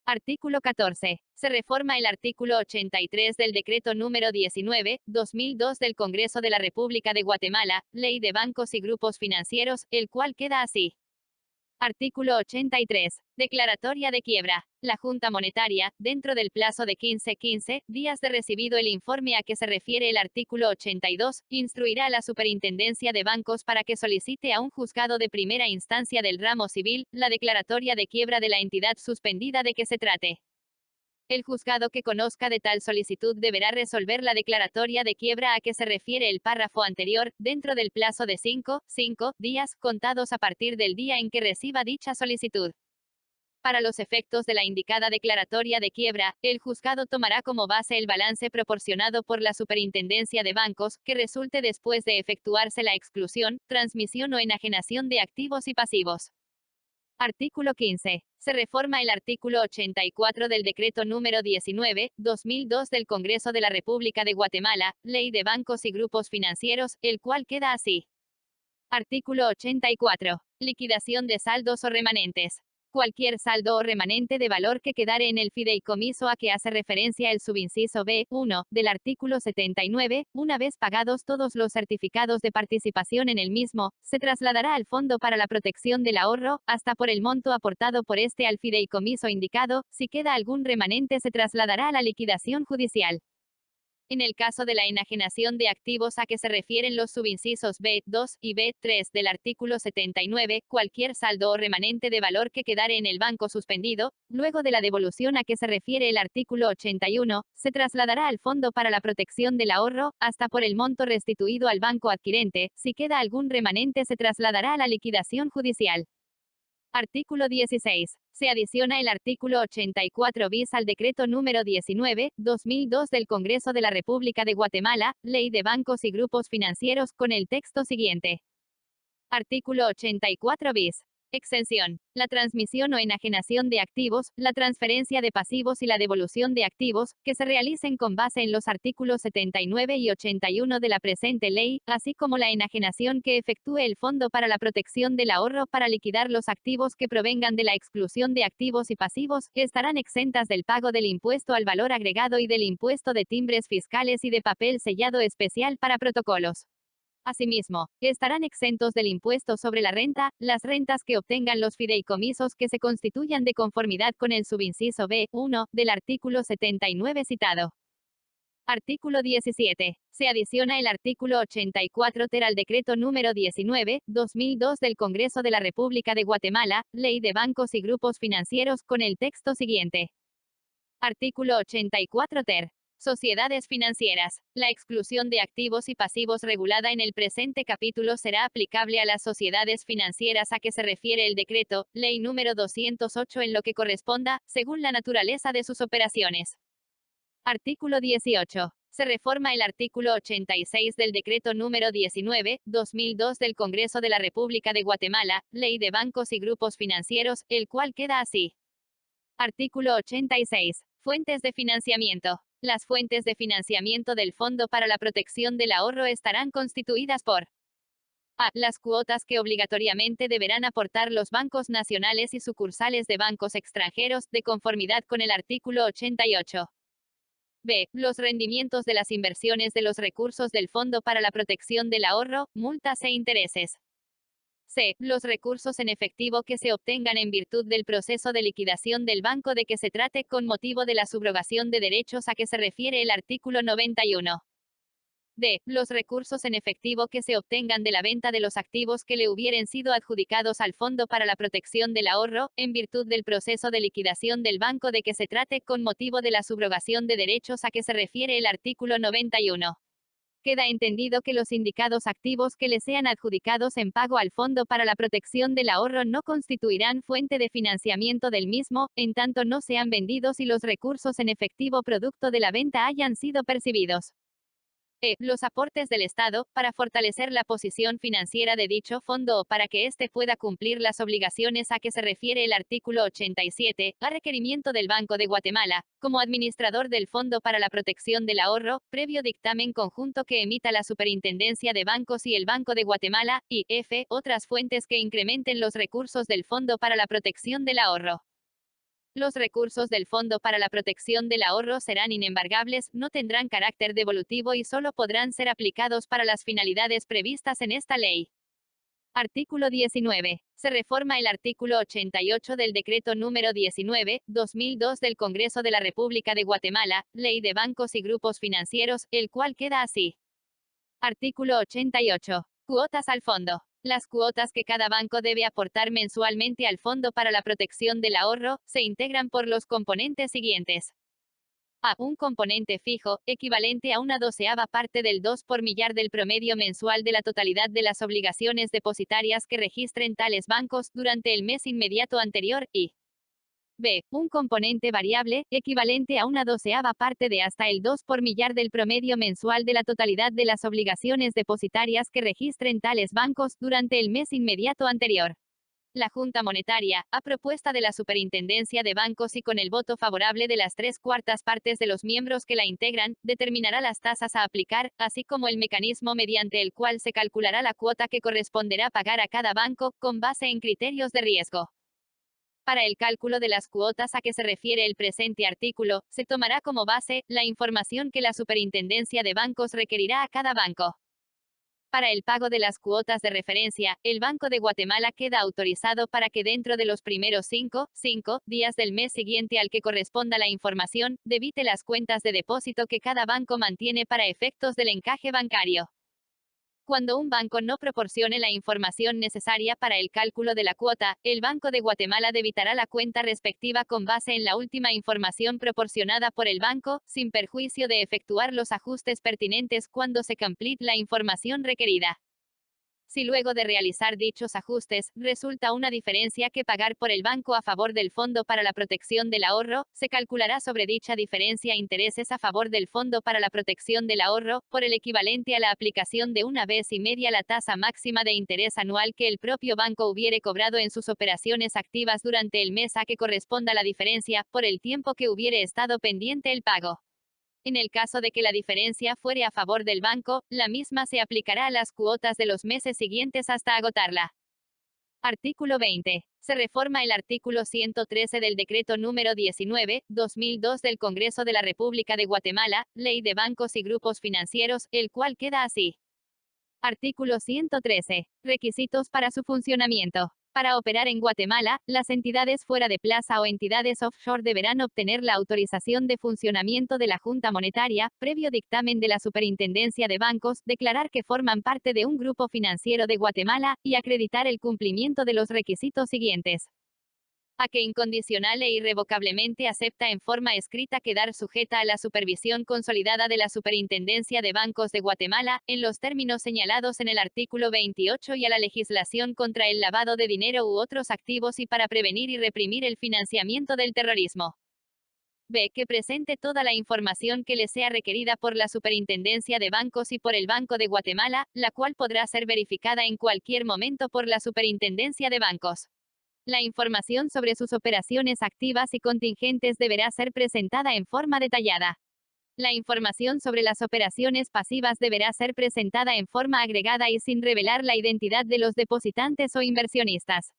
Artículo 14. Se reforma el artículo 83 del Decreto número 19/2002 del Congreso de la República de Guatemala, Ley de Bancos y Grupos Financieros, el cual queda así. Artículo 83. Declaratoria de quiebra. La Junta Monetaria, dentro del plazo de 15 días de recibido el informe a que se refiere el artículo 82, instruirá a la Superintendencia de Bancos para que solicite a un juzgado de primera instancia del ramo civil la declaratoria de quiebra de la entidad suspendida de que se trate. El juzgado que conozca de tal solicitud deberá resolver la declaratoria de quiebra a que se refiere el párrafo anterior, dentro del plazo de 5 días, contados a partir del día en que reciba dicha solicitud. Para los efectos de la indicada declaratoria de quiebra, el juzgado tomará como base el balance proporcionado por la Superintendencia de Bancos, que resulte después de efectuarse la exclusión, transmisión o enajenación de activos y pasivos. Artículo 15. Se reforma el artículo 84 del Decreto número 19/2002 del Congreso de la República de Guatemala, Ley de Bancos y Grupos Financieros, el cual queda así. Artículo 84. Liquidación de saldos o remanentes. Cualquier saldo o remanente de valor que quedare en el fideicomiso a que hace referencia el subinciso B1 del artículo 79, una vez pagados todos los certificados de participación en el mismo, se trasladará al Fondo para la Protección del Ahorro, hasta por el monto aportado por este al fideicomiso indicado. Si queda algún remanente, se trasladará a la liquidación judicial. En el caso de la enajenación de activos a que se refieren los subincisos B2 y B3 del artículo 79, cualquier saldo o remanente de valor que quedare en el banco suspendido, luego de la devolución a que se refiere el artículo 81, se trasladará al Fondo para la Protección del Ahorro, hasta por el monto restituido al banco adquirente. Si queda algún remanente, se trasladará a la liquidación judicial. Artículo 16. Se adiciona el artículo 84 bis al Decreto número 19/2002 del Congreso de la República de Guatemala, Ley de Bancos y Grupos Financieros, con el texto siguiente. Artículo 84 bis. Exención. La transmisión o enajenación de activos, la transferencia de pasivos y la devolución de activos, que se realicen con base en los artículos 79 y 81 de la presente ley, así como la enajenación que efectúe el Fondo para la Protección del Ahorro para liquidar los activos que provengan de la exclusión de activos y pasivos, estarán exentas del pago del impuesto al valor agregado y del impuesto de timbres fiscales y de papel sellado especial para protocolos. Asimismo, estarán exentos del impuesto sobre la renta, las rentas que obtengan los fideicomisos que se constituyan de conformidad con el subinciso B1 del artículo 79 citado. Artículo 17. Se adiciona el artículo 84 ter al decreto número 19/2002 del Congreso de la República de Guatemala, Ley de Bancos y Grupos Financieros, con el texto siguiente. Artículo 84 ter. Sociedades financieras. La exclusión de activos y pasivos regulada en el presente capítulo será aplicable a las sociedades financieras a que se refiere el decreto, ley número 208 en lo que corresponda, según la naturaleza de sus operaciones. Artículo 18. Se reforma el artículo 86 del decreto número 19/2002 del Congreso de la República de Guatemala, Ley de Bancos y Grupos Financieros, el cual queda así. Artículo 86. Fuentes de financiamiento. Las fuentes de financiamiento del Fondo para la Protección del Ahorro estarán constituidas por a. Las cuotas que obligatoriamente deberán aportar los bancos nacionales y sucursales de bancos extranjeros, de conformidad con el artículo 88. B. Los rendimientos de las inversiones de los recursos del Fondo para la Protección del Ahorro, multas e intereses. C. Los recursos en efectivo que se obtengan en virtud del proceso de liquidación del banco de que se trate con motivo de la subrogación de derechos a que se refiere el artículo 91. D. Los recursos en efectivo que se obtengan de la venta de los activos que le hubieren sido adjudicados al Fondo para la Protección del Ahorro, en virtud del proceso de liquidación del banco de que se trate con motivo de la subrogación de derechos a que se refiere el artículo 91. Queda entendido que los indicados activos que le sean adjudicados en pago al Fondo para la Protección del Ahorro no constituirán fuente de financiamiento del mismo, en tanto no sean vendidos y los recursos en efectivo producto de la venta hayan sido percibidos. Los aportes del Estado, para fortalecer la posición financiera de dicho fondo o para que éste pueda cumplir las obligaciones a que se refiere el artículo 87, a requerimiento del Banco de Guatemala, como administrador del Fondo para la Protección del Ahorro, previo dictamen conjunto que emita la Superintendencia de Bancos y el Banco de Guatemala, y f. otras fuentes que incrementen los recursos del Fondo para la Protección del Ahorro. Los recursos del Fondo para la Protección del Ahorro serán inembargables, no tendrán carácter devolutivo y solo podrán ser aplicados para las finalidades previstas en esta ley. Artículo 19. Se reforma el artículo 88 del decreto número 19/2002 del Congreso de la República de Guatemala, Ley de Bancos y Grupos Financieros, el cual queda así. Artículo 88. Cuotas al fondo. Las cuotas que cada banco debe aportar mensualmente al Fondo para la Protección del Ahorro, se integran por los componentes siguientes. A. Un componente fijo, equivalente a una doceava parte del 2 por millar del promedio mensual de la totalidad de las obligaciones depositarias que registren tales bancos, durante el mes inmediato anterior, y B. Un componente variable, equivalente a una doceava parte de hasta el 2 por millar del promedio mensual de la totalidad de las obligaciones depositarias que registren tales bancos, durante el mes inmediato anterior. La Junta Monetaria, a propuesta de la Superintendencia de Bancos y con el voto favorable de las 3/4 partes de los miembros que la integran, determinará las tasas a aplicar, así como el mecanismo mediante el cual se calculará la cuota que corresponderá pagar a cada banco, con base en criterios de riesgo. Para el cálculo de las cuotas a que se refiere el presente artículo, se tomará como base la información que la Superintendencia de Bancos requerirá a cada banco. Para el pago de las cuotas de referencia, el Banco de Guatemala queda autorizado para que dentro de los primeros 5 días del mes siguiente al que corresponda la información, debite las cuentas de depósito que cada banco mantiene para efectos del encaje bancario. Cuando un banco no proporcione la información necesaria para el cálculo de la cuota, el Banco de Guatemala debitará la cuenta respectiva con base en la última información proporcionada por el banco, sin perjuicio de efectuar los ajustes pertinentes cuando se complete la información requerida. Si luego de realizar dichos ajustes, resulta una diferencia que pagar por el banco a favor del Fondo para la Protección del Ahorro, se calculará sobre dicha diferencia intereses a favor del Fondo para la Protección del Ahorro, por el equivalente a la aplicación de 1,5 veces la tasa máxima de interés anual que el propio banco hubiere cobrado en sus operaciones activas durante el mes a que corresponda la diferencia, por el tiempo que hubiere estado pendiente el pago. En el caso de que la diferencia fuere a favor del banco, la misma se aplicará a las cuotas de los meses siguientes hasta agotarla. Artículo 20. Se reforma el artículo 113 del Decreto número 19/2002 del Congreso de la República de Guatemala, Ley de Bancos y Grupos Financieros, el cual queda así. Artículo 113. Requisitos para su funcionamiento. Para operar en Guatemala, las entidades fuera de plaza o entidades offshore deberán obtener la autorización de funcionamiento de la Junta Monetaria, previo dictamen de la Superintendencia de Bancos, declarar que forman parte de un grupo financiero de Guatemala, y acreditar el cumplimiento de los requisitos siguientes. A que incondicional e irrevocablemente acepta en forma escrita quedar sujeta a la supervisión consolidada de la Superintendencia de Bancos de Guatemala, en los términos señalados en el artículo 28 y a la legislación contra el lavado de dinero u otros activos y para prevenir y reprimir el financiamiento del terrorismo. B. Que presente toda la información que le sea requerida por la Superintendencia de Bancos y por el Banco de Guatemala, la cual podrá ser verificada en cualquier momento por la Superintendencia de Bancos. La información sobre sus operaciones activas y contingentes deberá ser presentada en forma detallada. La información sobre las operaciones pasivas deberá ser presentada en forma agregada y sin revelar la identidad de los depositantes o inversionistas.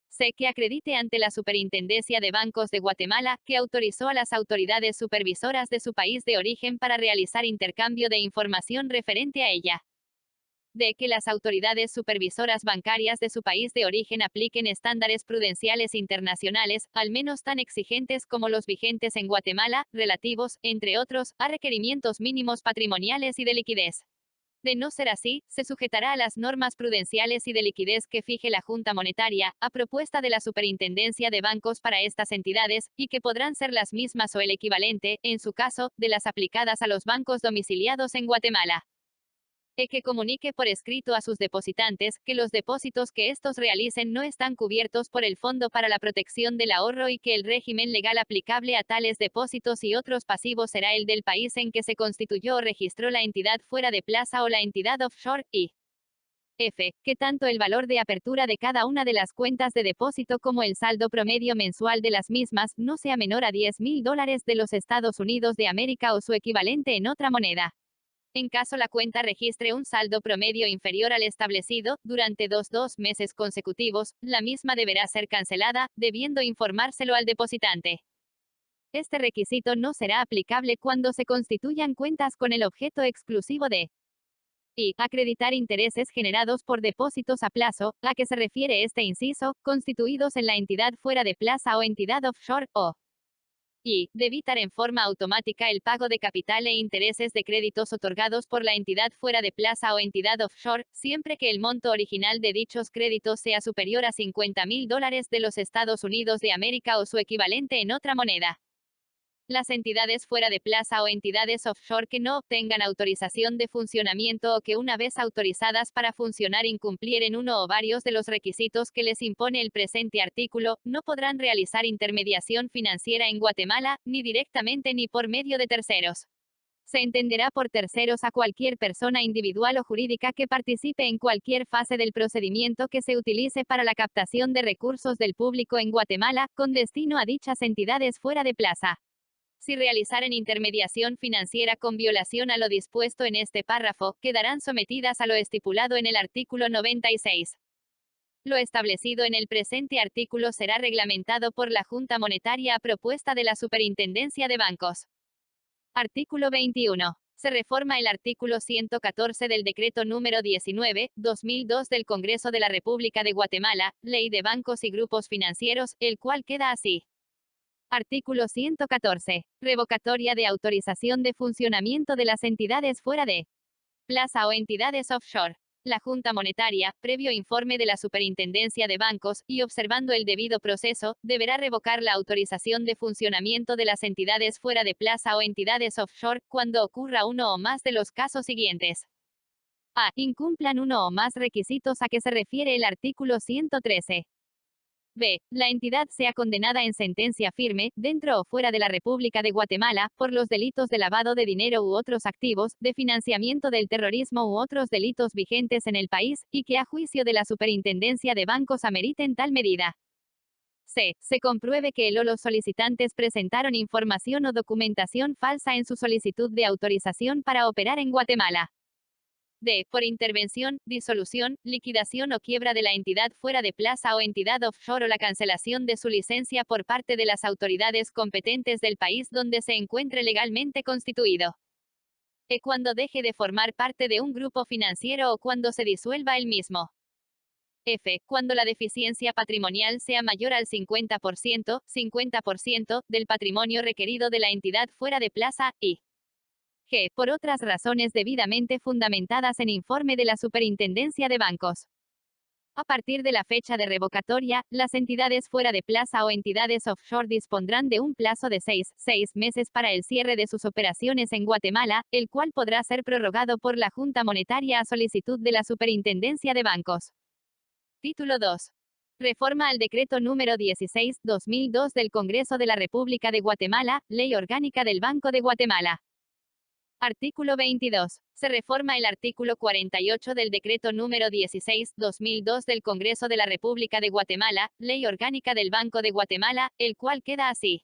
C. Que acredite ante la Superintendencia de Bancos de Guatemala, que autorizó a las autoridades supervisoras de su país de origen para realizar intercambio de información referente a ella. D. Que las autoridades supervisoras bancarias de su país de origen apliquen estándares prudenciales internacionales, al menos tan exigentes como los vigentes en Guatemala, relativos, entre otros, a requerimientos mínimos patrimoniales y de liquidez. De no ser así, se sujetará a las normas prudenciales y de liquidez que fije la Junta Monetaria, a propuesta de la Superintendencia de Bancos para estas entidades, y que podrán ser las mismas o el equivalente, en su caso, de las aplicadas a los bancos domiciliados en Guatemala. Que comunique por escrito a sus depositantes, que los depósitos que estos realicen no están cubiertos por el Fondo para la Protección del Ahorro y que el régimen legal aplicable a tales depósitos y otros pasivos será el del país en que se constituyó o registró la entidad fuera de plaza o la entidad offshore, y F. Que tanto el valor de apertura de cada una de las cuentas de depósito como el saldo promedio mensual de las mismas, no sea menor a $10,000 de los Estados Unidos de América o su equivalente en otra moneda. En caso la cuenta registre un saldo promedio inferior al establecido, durante 2 meses consecutivos, la misma deberá ser cancelada, debiendo informárselo al depositante. Este requisito no será aplicable cuando se constituyan cuentas con el objeto exclusivo de acreditar intereses generados por depósitos a plazo, a que se refiere este inciso, constituidos en la entidad fuera de plaza o entidad offshore, o de evitar en forma automática el pago de capital e intereses de créditos otorgados por la entidad fuera de plaza o entidad offshore, siempre que el monto original de dichos créditos sea superior a $50,000 de los Estados Unidos de América o su equivalente en otra moneda. Las entidades fuera de plaza o entidades offshore que no obtengan autorización de funcionamiento o que una vez autorizadas para funcionar incumplieren uno o varios de los requisitos que les impone el presente artículo, no podrán realizar intermediación financiera en Guatemala, ni directamente ni por medio de terceros. Se entenderá por terceros a cualquier persona individual o jurídica que participe en cualquier fase del procedimiento que se utilice para la captación de recursos del público en Guatemala, con destino a dichas entidades fuera de plaza. Si realizaren intermediación financiera con violación a lo dispuesto en este párrafo, quedarán sometidas a lo estipulado en el artículo 96. Lo establecido en el presente artículo será reglamentado por la Junta Monetaria a propuesta de la Superintendencia de Bancos. Artículo 21. Se reforma el artículo 114 del Decreto número 19/2002 del Congreso de la República de Guatemala, Ley de Bancos y Grupos Financieros, el cual queda así. Artículo 114. Revocatoria de autorización de funcionamiento de las entidades fuera de plaza o entidades offshore. La Junta Monetaria, previo informe de la Superintendencia de Bancos, y observando el debido proceso, deberá revocar la autorización de funcionamiento de las entidades fuera de plaza o entidades offshore, cuando ocurra uno o más de los casos siguientes. A. Incumplan uno o más requisitos a que se refiere el artículo 113. B. La entidad sea condenada en sentencia firme, dentro o fuera de la República de Guatemala, por los delitos de lavado de dinero u otros activos, de financiamiento del terrorismo u otros delitos vigentes en el país, y que a juicio de la Superintendencia de Bancos ameriten tal medida. C. Se compruebe que el o los solicitantes presentaron información o documentación falsa en su solicitud de autorización para operar en Guatemala. D. Por intervención, disolución, liquidación o quiebra de la entidad fuera de plaza o entidad offshore o la cancelación de su licencia por parte de las autoridades competentes del país donde se encuentre legalmente constituido. E. Cuando deje de formar parte de un grupo financiero o cuando se disuelva el mismo. F. Cuando la deficiencia patrimonial sea mayor al 50% del patrimonio requerido de la entidad fuera de plaza, y G. Por otras razones debidamente fundamentadas en informe de la Superintendencia de Bancos. A partir de la fecha de revocatoria, las entidades fuera de plaza o entidades offshore dispondrán de un plazo de 6 meses para el cierre de sus operaciones en Guatemala, el cual podrá ser prorrogado por la Junta Monetaria a solicitud de la Superintendencia de Bancos. Título 2. Reforma al Decreto número 16/2002 del Congreso de la República de Guatemala, Ley Orgánica del Banco de Guatemala. Artículo 22. Se reforma el artículo 48 del Decreto número 16/2002 del Congreso de la República de Guatemala, Ley Orgánica del Banco de Guatemala, el cual queda así.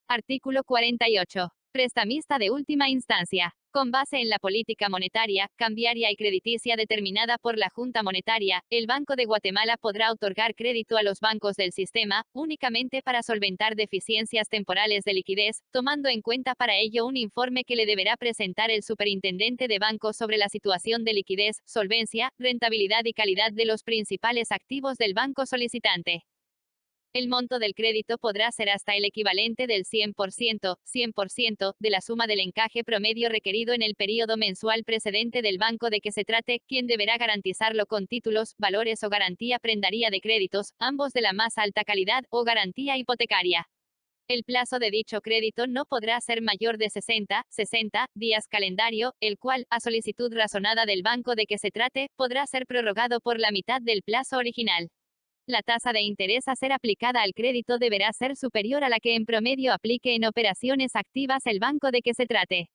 Artículo 48. Prestamista de última instancia. Con base en la política monetaria, cambiaria y crediticia determinada por la Junta Monetaria, el Banco de Guatemala podrá otorgar crédito a los bancos del sistema, únicamente para solventar deficiencias temporales de liquidez, tomando en cuenta para ello un informe que le deberá presentar el superintendente de bancos sobre la situación de liquidez, solvencia, rentabilidad y calidad de los principales activos del banco solicitante. El monto del crédito podrá ser hasta el equivalente del 100% de la suma del encaje promedio requerido en el período mensual precedente del banco de que se trate, quien deberá garantizarlo con títulos, valores o garantía prendaría de créditos, ambos de la más alta calidad, o garantía hipotecaria. El plazo de dicho crédito no podrá ser mayor de 60 días calendario, el cual, a solicitud razonada del banco de que se trate, podrá ser prorrogado por la mitad del plazo original. La tasa de interés a ser aplicada al crédito deberá ser superior a la que en promedio aplique en operaciones activas el banco de que se trate.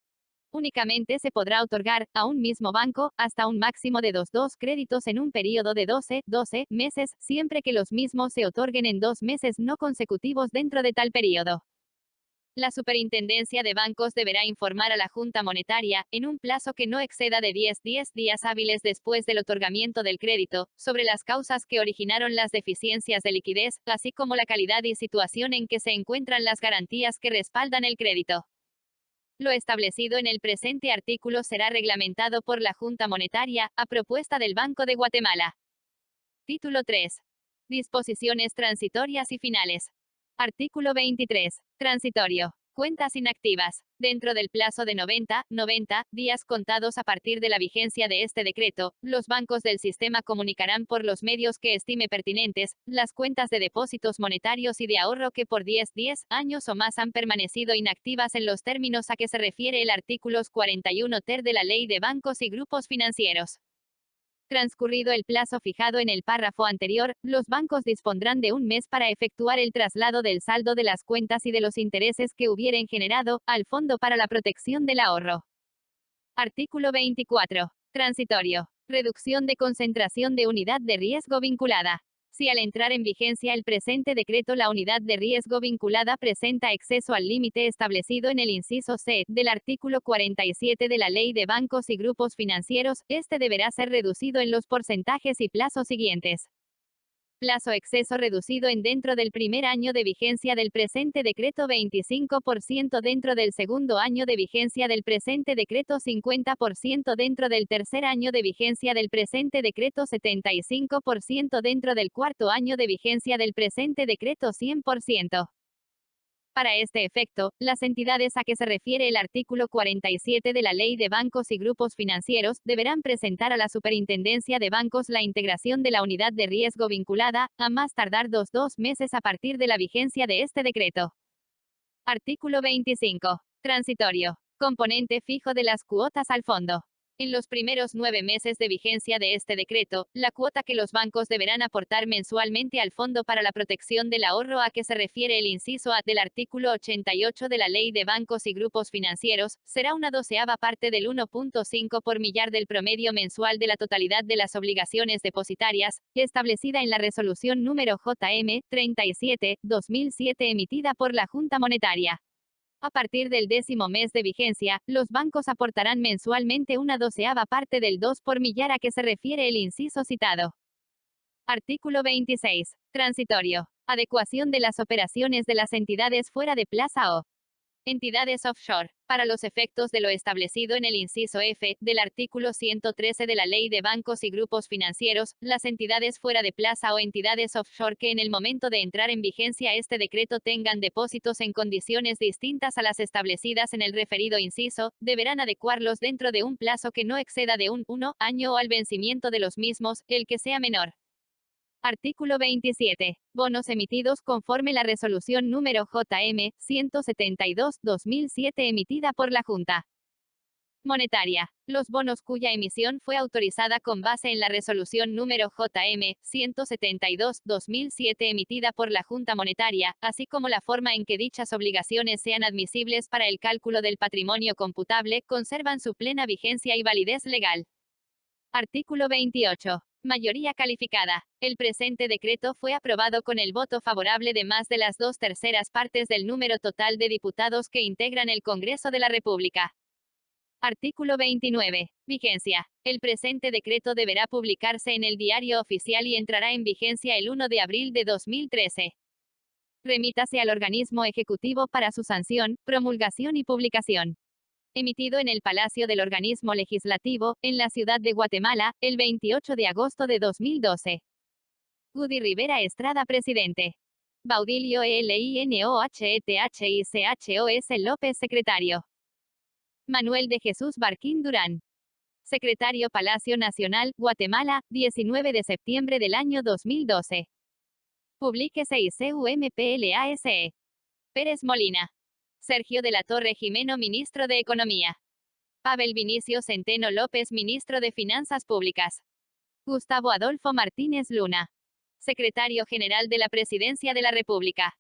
Únicamente se podrá otorgar, a un mismo banco, hasta un máximo de dos créditos en un periodo de 12 meses, siempre que los mismos se otorguen en 2 meses no consecutivos dentro de tal periodo. La Superintendencia de Bancos deberá informar a la Junta Monetaria, en un plazo que no exceda de 10 días hábiles después del otorgamiento del crédito, sobre las causas que originaron las deficiencias de liquidez, así como la calidad y situación en que se encuentran las garantías que respaldan el crédito. Lo establecido en el presente artículo será reglamentado por la Junta Monetaria, a propuesta del Banco de Guatemala. Título 3. Disposiciones transitorias y finales. Artículo 23. Transitorio. Cuentas inactivas. Dentro del plazo de 90 días contados a partir de la vigencia de este decreto, los bancos del sistema comunicarán por los medios que estime pertinentes, las cuentas de depósitos monetarios y de ahorro que por 10 años o más han permanecido inactivas en los términos a que se refiere el artículo 41 ter de la Ley de Bancos y Grupos Financieros. Transcurrido el plazo fijado en el párrafo anterior, los bancos dispondrán de un mes para efectuar el traslado del saldo de las cuentas y de los intereses que hubieren generado, al Fondo para la Protección del Ahorro. Artículo 24. Transitorio. Reducción de concentración de unidad de riesgo vinculada. Si al entrar en vigencia el presente decreto la unidad de riesgo vinculada presenta exceso al límite establecido en el inciso C del artículo 47 de la Ley de Bancos y Grupos Financieros, este deberá ser reducido en los porcentajes y plazos siguientes. Plazo exceso reducido en dentro del primer año de vigencia del presente decreto 25% dentro del segundo año de vigencia del presente decreto 50% dentro del tercer año de vigencia del presente decreto 75% dentro del cuarto año de vigencia del presente decreto 100%. Para este efecto, las entidades a que se refiere el artículo 47 de la Ley de Bancos y Grupos Financieros deberán presentar a la Superintendencia de Bancos la integración de la unidad de riesgo vinculada, a más tardar 2 meses a partir de la vigencia de este decreto. Artículo 25. Transitorio. Componente fijo de las cuotas al fondo. En los primeros 9 meses de vigencia de este decreto, la cuota que los bancos deberán aportar mensualmente al Fondo para la Protección del Ahorro a que se refiere el inciso A del artículo 88 de la Ley de Bancos y Grupos Financieros, será una doceava parte del 1.5 por millar del promedio mensual de la totalidad de las obligaciones depositarias, establecida en la resolución número JM 37/2007 emitida por la Junta Monetaria. A partir del 10º mes de vigencia, los bancos aportarán mensualmente una doceava parte del 2 por millar a que se refiere el inciso citado. Artículo 26. Transitorio. Adecuación de las operaciones de las entidades fuera de plaza o entidades offshore, para los efectos de lo establecido en el inciso F del artículo 113 de la Ley de Bancos y Grupos Financieros, las entidades fuera de plaza o entidades offshore que en el momento de entrar en vigencia este decreto tengan depósitos en condiciones distintas a las establecidas en el referido inciso, deberán adecuarlos dentro de un plazo que no exceda de un 1 año o al vencimiento de los mismos, el que sea menor. Artículo 27. Bonos emitidos conforme la resolución número JM 172/2007 emitida por la Junta Monetaria. Los bonos cuya emisión fue autorizada con base en la resolución número JM 172/2007 emitida por la Junta Monetaria, así como la forma en que dichas obligaciones sean admisibles para el cálculo del patrimonio computable, conservan su plena vigencia y validez legal. Artículo 28. Mayoría calificada. El presente decreto fue aprobado con el voto favorable de más de las 2/3 partes del número total de diputados que integran el Congreso de la República. Artículo 29. Vigencia. El presente decreto deberá publicarse en el Diario Oficial y entrará en vigencia el 1 de abril de 2013. Remítase al organismo ejecutivo para su sanción, promulgación y publicación. Emitido en el Palacio del Organismo Legislativo, en la ciudad de Guatemala, el 28 de agosto de 2012. Gudy Rivera Estrada, presidente. Baudilio Linohethicchos López, secretario. Manuel de Jesús Barquín Durán. Secretario Palacio Nacional, Guatemala, 19 de septiembre del año 2012. Publíquese ICUMPLASE. Pérez Molina. Sergio de la Torre Jimeno, ministro de Economía. Pavel Vinicio Centeno López, ministro de Finanzas Públicas. Gustavo Adolfo Martínez Luna. Secretario General de la Presidencia de la República.